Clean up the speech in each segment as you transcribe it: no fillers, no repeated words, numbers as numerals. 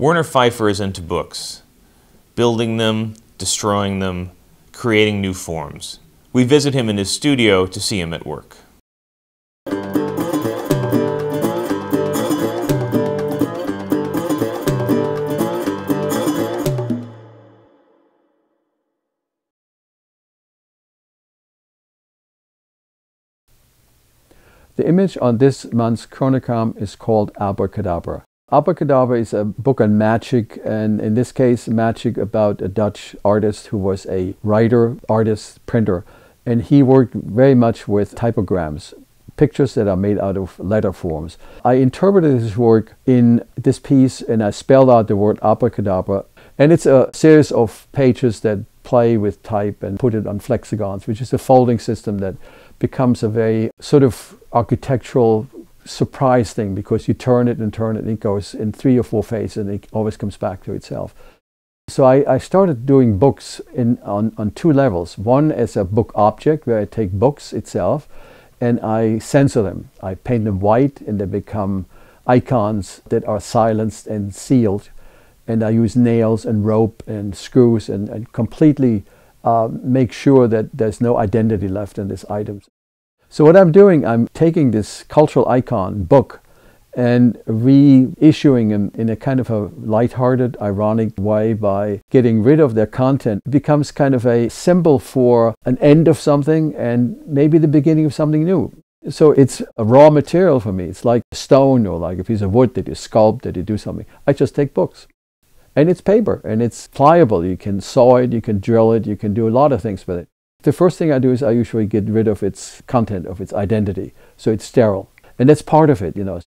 Werner Pfeiffer is into books, building them, destroying them, creating new forms. We visit him in his studio to see him at work. The image on this month's Chronogram is called Abracadabra. Abracadabra is a book on magic, and in this case magic about a Dutch artist who was a writer, artist, printer, and he worked very much with typograms, pictures that are made out of letter forms. I interpreted his work in this piece and I spelled out the word Abracadabra, and it's a series of pages that play with type and put it on flexagons, which is a folding system that becomes a very sort of architectural surprise thing, because you turn it and it goes in 3 or 4 phases and it always comes back to itself. So I started doing books on 2 levels. One as a book object, where I take books itself and I censor them. I paint them white and they become icons that are silenced and sealed. And I use nails and rope and screws and completely make sure that there's no identity left in these items. So what I'm doing, I'm taking this cultural icon book and reissuing them in a kind of a lighthearted, ironic way by getting rid of their content. It becomes kind of a symbol for an end of something and maybe the beginning of something new. So it's a raw material for me. It's like stone or like a piece of wood that you sculpt, that you do something. I just take books. And it's paper and it's pliable. You can saw it, you can drill it, you can do a lot of things with it. The first thing I do is I usually get rid of its content, of its identity. So it's sterile. And that's part of it, you know.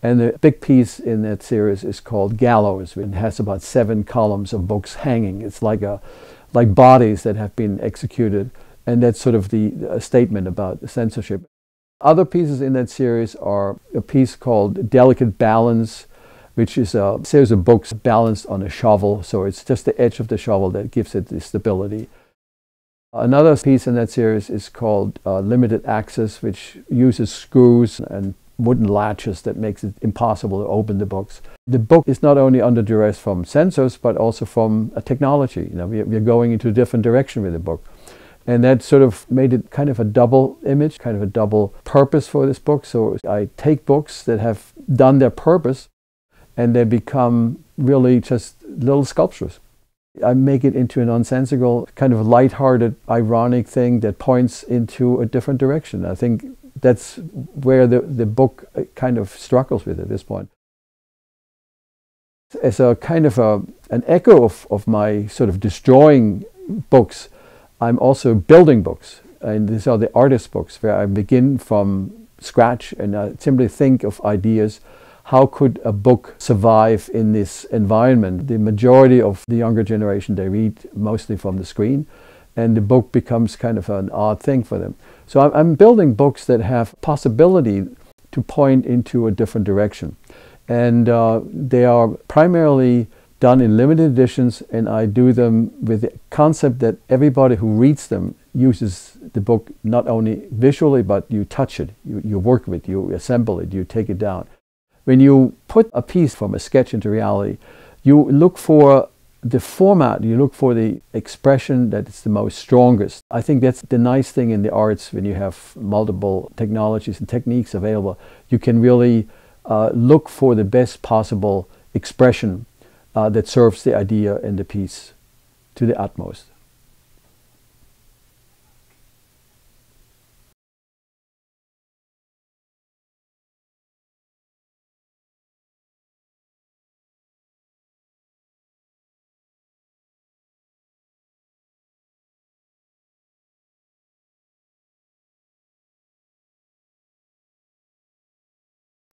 And the big piece in that series is called Gallows. It has about 7 columns of books hanging. It's like bodies that have been executed. And that's sort of the statement about censorship. Other pieces in that series are a piece called Delicate Balance, which is a series of books balanced on a shovel. So it's just the edge of the shovel that gives it the stability. Another piece in that series is called Limited Access, which uses screws and wooden latches that makes it impossible to open the books. The book is not only under duress from censors, but also from a technology. You know, we're going into a different direction with the book. And that sort of made it kind of a double image, kind of a double purpose for this book. So I take books that have done their purpose and they become really just little sculptures. I make it into a nonsensical, kind of lighthearted, ironic thing that points into a different direction. I think that's where the book kind of struggles with at this point. As a kind of an echo of my sort of destroying books, I'm also building books. And these are the artist books, where I begin from scratch and I simply think of ideas. How could a book survive in this environment? The majority of the younger generation, they read mostly from the screen, and the book becomes kind of an odd thing for them. So I'm building books that have possibility to point into a different direction. And they are primarily done in limited editions, and I do them with the concept that everybody who reads them uses the book not only visually, but you touch it, you work with it, you assemble it, you take it down. When you put a piece from a sketch into reality, you look for the format, you look for the expression that is the most strongest. I think that's the nice thing in the arts when you have multiple technologies and techniques available. You can really look for the best possible expression that serves the idea in the piece to the utmost.